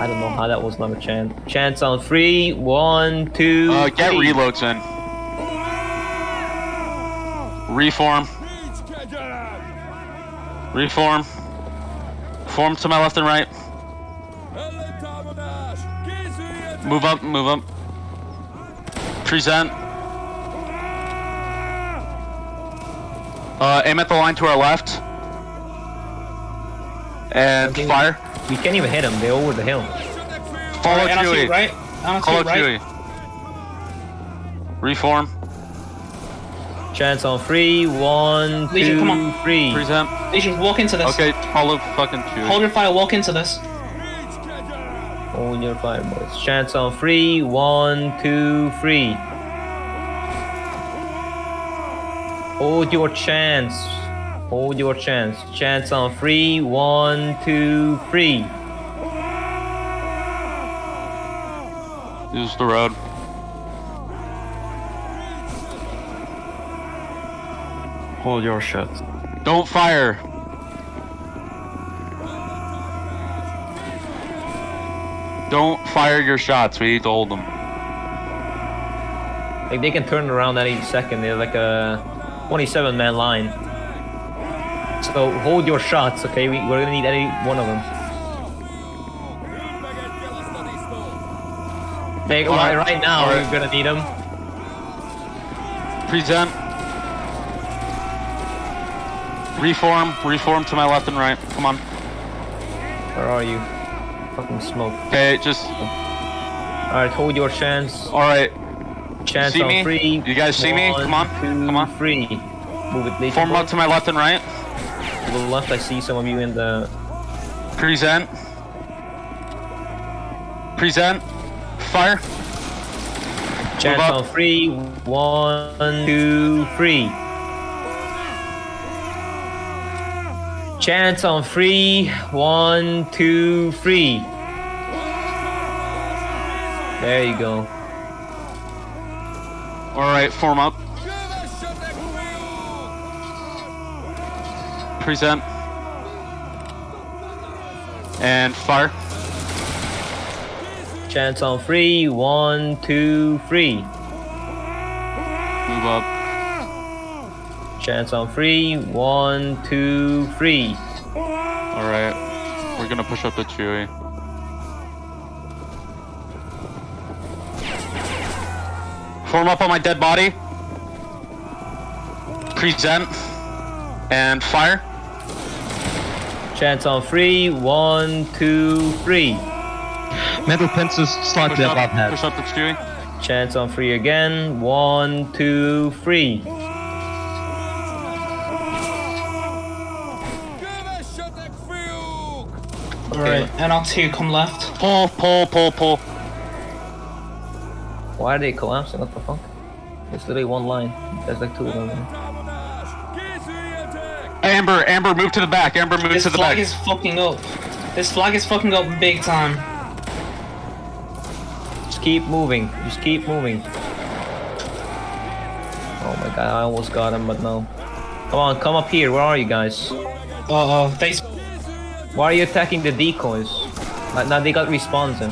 [SPEAKER 2] I don't know how that was not a chance. Chance on 3. 1, 2, 3.
[SPEAKER 1] Get reloads in. Reform. Form to my left and right. Move up. Present. Aim at the line to our left. And
[SPEAKER 2] Okay.
[SPEAKER 1] fire.
[SPEAKER 2] We can't even hit them. They're over the hill.
[SPEAKER 1] Follow
[SPEAKER 3] NR2
[SPEAKER 1] Chewie.
[SPEAKER 3] right?
[SPEAKER 1] Follow
[SPEAKER 3] NR2 right?
[SPEAKER 1] Chewie. Reform.
[SPEAKER 2] Chance on 3. 1,
[SPEAKER 3] Legion,
[SPEAKER 2] 2,
[SPEAKER 3] come on.
[SPEAKER 2] 3.
[SPEAKER 1] Present.
[SPEAKER 3] Legion, walk into this.
[SPEAKER 1] Okay, follow fucking Chewie.
[SPEAKER 3] Hold your fire, walk into this.
[SPEAKER 2] Hold your fire, boys. Chance on 3. 1, 2, 3. Hold your chance. Hold your chance. Chance on 3. 1, 2, 3.
[SPEAKER 1] Use the road.
[SPEAKER 4] Hold your shit.
[SPEAKER 1] Don't fire. Don't fire your shots. We need to hold them.
[SPEAKER 2] Like they can turn around any second. They're like a 27-man line. So hold your shots, okay? We're gonna need any one of them. Like, right now, we're gonna need them.
[SPEAKER 1] Present. Reform to my left and right. Come on.
[SPEAKER 2] Where are you? Fucking smoke.
[SPEAKER 1] Okay, just.
[SPEAKER 2] Alright, hold your chance.
[SPEAKER 1] Alright.
[SPEAKER 2] Chance
[SPEAKER 1] See
[SPEAKER 2] on
[SPEAKER 1] me?
[SPEAKER 2] 3.
[SPEAKER 1] You guys see me? Come on.
[SPEAKER 2] 2,
[SPEAKER 1] Come on.
[SPEAKER 2] 3. Move it, Legion.
[SPEAKER 1] Form up to my left and right.
[SPEAKER 2] To the left, I see some of you in the...
[SPEAKER 1] Present. Present. Fire.
[SPEAKER 2] Chance
[SPEAKER 1] up.
[SPEAKER 2] on 3. 1, 2, 3. Chance on 3. 1, 2, 3. There you go.
[SPEAKER 1] Alright, form up. Present. And fire.
[SPEAKER 2] Chance on 3. 1, 2, 3.
[SPEAKER 1] Move up.
[SPEAKER 2] Chance on 3. 1, 2, 3.
[SPEAKER 1] Alright. We're gonna push up the Chewie. Form up on my dead body. Present. And fire.
[SPEAKER 2] Chance on 3. 1, 2, 3.
[SPEAKER 5] Middle pincers slightly
[SPEAKER 1] Push
[SPEAKER 5] above
[SPEAKER 1] up,
[SPEAKER 5] head.
[SPEAKER 1] push up the Chewie.
[SPEAKER 2] Chance on 3 again. 1, 2, 3.
[SPEAKER 3] Alright, NR2, come left.
[SPEAKER 1] Pull.
[SPEAKER 2] Why are they collapsing? What the fuck? There's literally one line. There's like 2 of them.
[SPEAKER 1] Amber, move to the back. Amber, move
[SPEAKER 3] This
[SPEAKER 1] to the
[SPEAKER 3] flag
[SPEAKER 1] back.
[SPEAKER 3] is fucking up. This flag is fucking up big time.
[SPEAKER 2] Just keep moving. Just keep moving. Oh my god, I almost got him, but no. Come on, come up here. Where are you guys?
[SPEAKER 3] They...
[SPEAKER 2] Why are you attacking the decoys? Now they got respawns in.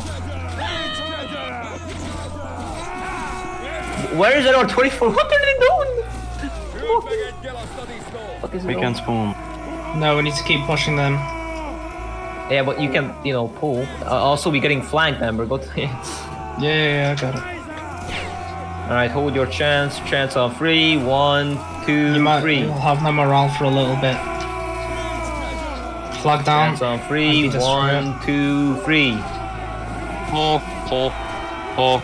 [SPEAKER 2] Where is it on 24? What are they doing? What is it
[SPEAKER 4] We
[SPEAKER 2] on?
[SPEAKER 4] can spawn.
[SPEAKER 3] No, we need to keep pushing them.
[SPEAKER 2] Yeah, but you can, pull. Also, we're getting flanked, Amber. Go to
[SPEAKER 3] Yeah, I got it.
[SPEAKER 2] Alright, hold your chance. Chance on 3. 1, 2,
[SPEAKER 3] You might
[SPEAKER 2] 3.
[SPEAKER 3] you'll have no morale for a little bit. Flag down.
[SPEAKER 2] Chance on 3.
[SPEAKER 3] Might be destroyer.
[SPEAKER 2] 1, 2, 3.
[SPEAKER 1] Pull.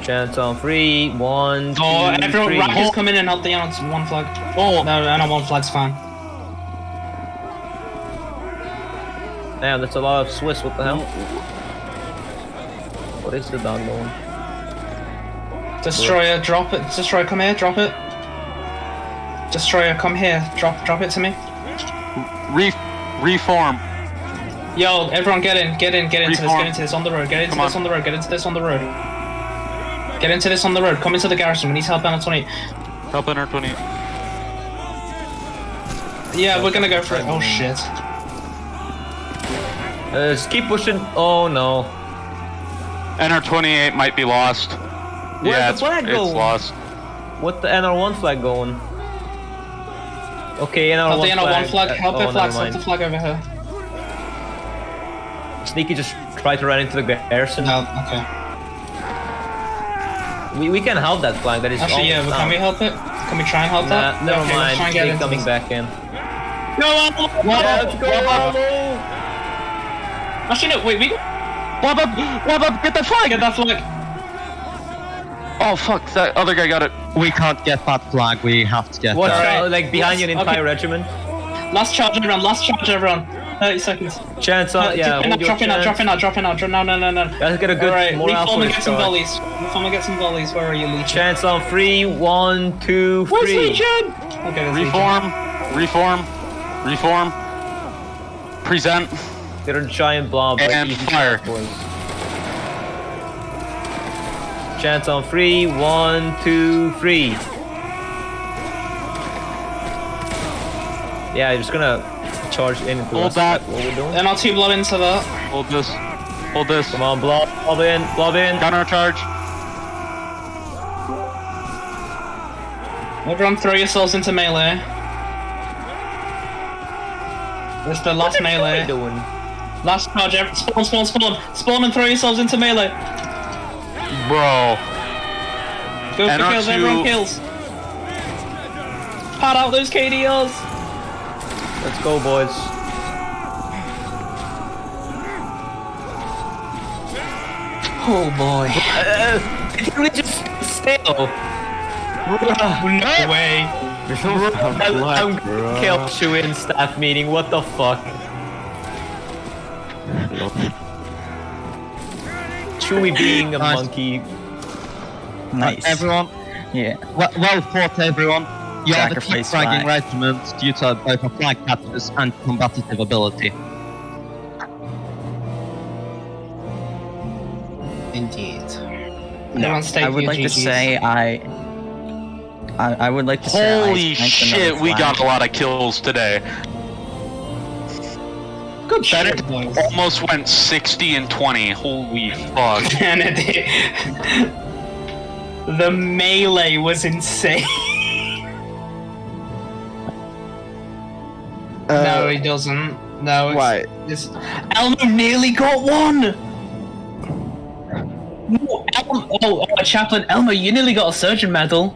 [SPEAKER 2] Chance on 3. 1, 2,
[SPEAKER 3] Everyone,
[SPEAKER 2] 3.
[SPEAKER 3] Rack is coming in, help the on one flag.
[SPEAKER 1] Pull.
[SPEAKER 3] No, one flag's fine.
[SPEAKER 2] Damn, that's a lot of Swiss. What the hell? What is the dog doing?
[SPEAKER 3] Destroyer, drop it. Destroyer, come here, drop it. Destroyer, come here, drop it to me.
[SPEAKER 1] Reform.
[SPEAKER 3] Yo, everyone get into
[SPEAKER 1] Reform.
[SPEAKER 3] this on the road, get into
[SPEAKER 1] Come
[SPEAKER 3] this
[SPEAKER 1] on.
[SPEAKER 3] on the road, get into this on the road. Get into this on the road, come into the garrison, we need help down at 20.
[SPEAKER 1] Help enter 20.
[SPEAKER 3] Yeah, we're gonna go for it. Oh shit.
[SPEAKER 2] Just keep pushing. Oh no.
[SPEAKER 1] Enter 28 might be lost.
[SPEAKER 2] Where's
[SPEAKER 1] Yeah,
[SPEAKER 2] the flag
[SPEAKER 1] it's
[SPEAKER 2] going?
[SPEAKER 1] lost.
[SPEAKER 2] What the NR1 flag going? Okay, NR1
[SPEAKER 3] Help the NR1 flag,
[SPEAKER 2] flag.
[SPEAKER 3] help
[SPEAKER 2] Oh,
[SPEAKER 3] the
[SPEAKER 2] never
[SPEAKER 3] flag, help
[SPEAKER 2] mind.
[SPEAKER 3] the flag over here.
[SPEAKER 2] Sneaky just try to run into the garrison.
[SPEAKER 3] No, okay.
[SPEAKER 2] We can help that flag. That is
[SPEAKER 3] Actually, yeah,
[SPEAKER 2] almost
[SPEAKER 3] but can we
[SPEAKER 2] down.
[SPEAKER 3] help it? Can we try and help that?
[SPEAKER 2] Nah, never
[SPEAKER 3] Okay, let's try
[SPEAKER 2] mind.
[SPEAKER 3] and get
[SPEAKER 2] They're
[SPEAKER 3] into
[SPEAKER 2] coming
[SPEAKER 3] this.
[SPEAKER 2] back in.
[SPEAKER 3] No,
[SPEAKER 2] Let's go, Elmo!
[SPEAKER 3] Actually, no, wait,
[SPEAKER 1] Wab up, get that flag!
[SPEAKER 3] get that flag.
[SPEAKER 1] Oh fuck, that other guy got it.
[SPEAKER 5] We can't get that flag. We have to get
[SPEAKER 2] Watch
[SPEAKER 5] that.
[SPEAKER 2] out, like behind you, an entire
[SPEAKER 3] Okay.
[SPEAKER 2] regiment.
[SPEAKER 3] Last charge, everyone, last charge, everyone. 30 seconds.
[SPEAKER 2] Chance on, yeah.
[SPEAKER 3] Dropping out. No.
[SPEAKER 2] Let's get a good
[SPEAKER 3] Alright,
[SPEAKER 2] morale
[SPEAKER 3] reform
[SPEAKER 2] for
[SPEAKER 3] and
[SPEAKER 2] the
[SPEAKER 3] get some
[SPEAKER 2] start.
[SPEAKER 3] volleys. Reform and get some volleys. Where are you, Legion?
[SPEAKER 2] Chance on 3, 1, 2, 3.
[SPEAKER 3] Where's Legion? Okay, there's
[SPEAKER 1] Reform. Present.
[SPEAKER 2] Get a giant blob. Like
[SPEAKER 1] And
[SPEAKER 2] easy
[SPEAKER 1] fire.
[SPEAKER 2] boys. Chance on 3, 1, 2, 3. Yeah, you're just gonna charge in.
[SPEAKER 1] Hold that.
[SPEAKER 2] What we're doing.
[SPEAKER 3] And I'll 2 blob into that.
[SPEAKER 1] Hold this.
[SPEAKER 2] Come on, blob in.
[SPEAKER 1] Counter charge.
[SPEAKER 3] Everyone throw yourselves into melee. It's the last
[SPEAKER 2] What are
[SPEAKER 3] melee.
[SPEAKER 2] you doing?
[SPEAKER 3] Last charge. Spawn and throw yourselves into melee.
[SPEAKER 1] Bro.
[SPEAKER 3] Go for
[SPEAKER 1] And
[SPEAKER 3] kills,
[SPEAKER 1] R2.
[SPEAKER 3] everyone kills. Pad out those KDOs.
[SPEAKER 2] Let's go, boys.
[SPEAKER 3] Oh boy.
[SPEAKER 2] Can we just sail?
[SPEAKER 3] No way.
[SPEAKER 2] I'm gonna kill you in staff meeting. What the fuck? Chewie being a
[SPEAKER 5] Nice.
[SPEAKER 2] monkey.
[SPEAKER 6] Nice.
[SPEAKER 5] Everyone,
[SPEAKER 6] Yeah.
[SPEAKER 5] well fought, everyone. You are the keep
[SPEAKER 6] Sacrifice
[SPEAKER 5] fragging
[SPEAKER 6] flag.
[SPEAKER 5] regiment due to both a flag status and combative ability.
[SPEAKER 3] Indeed. Everyone stay
[SPEAKER 6] I would like to
[SPEAKER 3] GGs.
[SPEAKER 6] say I would like to say I
[SPEAKER 1] Holy
[SPEAKER 6] strengthened another
[SPEAKER 1] shit, we got a
[SPEAKER 6] flag.
[SPEAKER 1] lot of kills today.
[SPEAKER 3] Good
[SPEAKER 1] Bennett
[SPEAKER 3] shit, boys.
[SPEAKER 1] almost went 60 and 20. Holy fuck.
[SPEAKER 3] Kennedy. The melee was insane. No, he doesn't. No.
[SPEAKER 8] Why?
[SPEAKER 3] Elmo nearly got one. No, Elmo. Oh, Chaplain Elmo, you nearly got a surgeon medal.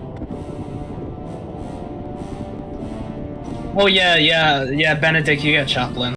[SPEAKER 3] Oh yeah, Benedict, you get Chaplain.